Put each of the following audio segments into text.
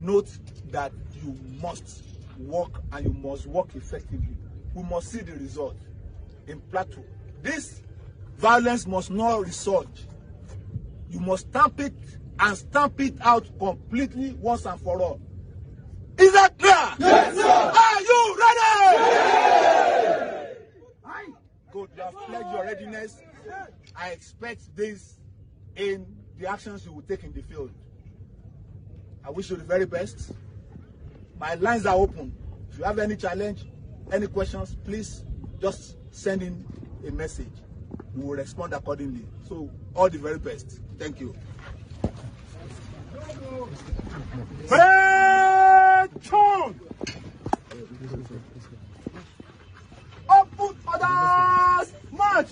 Note that you must work and you must work effectively. We must see the result in Plateau. This violence must not resort. You must stamp it and stamp it out completely once and for all. Is that clear? Yes, sir. Are you ready? Yes. Good. You have pledged your readiness. I expect this in the actions you will take in the field. I wish you the very best. My lines are open. If you have any challenge, any questions, please just send in a message. We will respond accordingly. So, all the very best. Thank you. Open orders, march!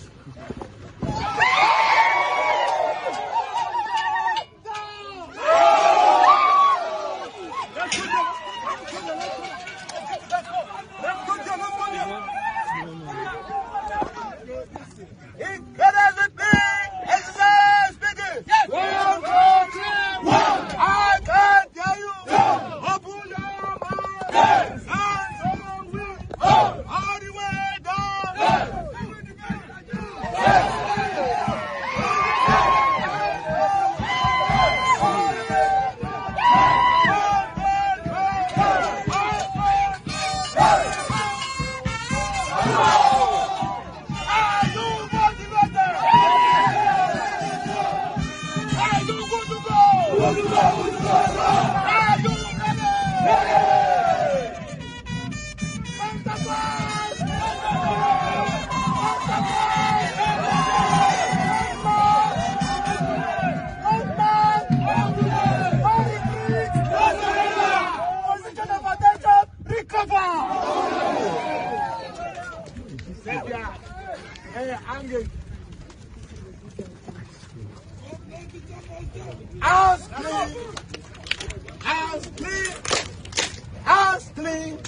House clean.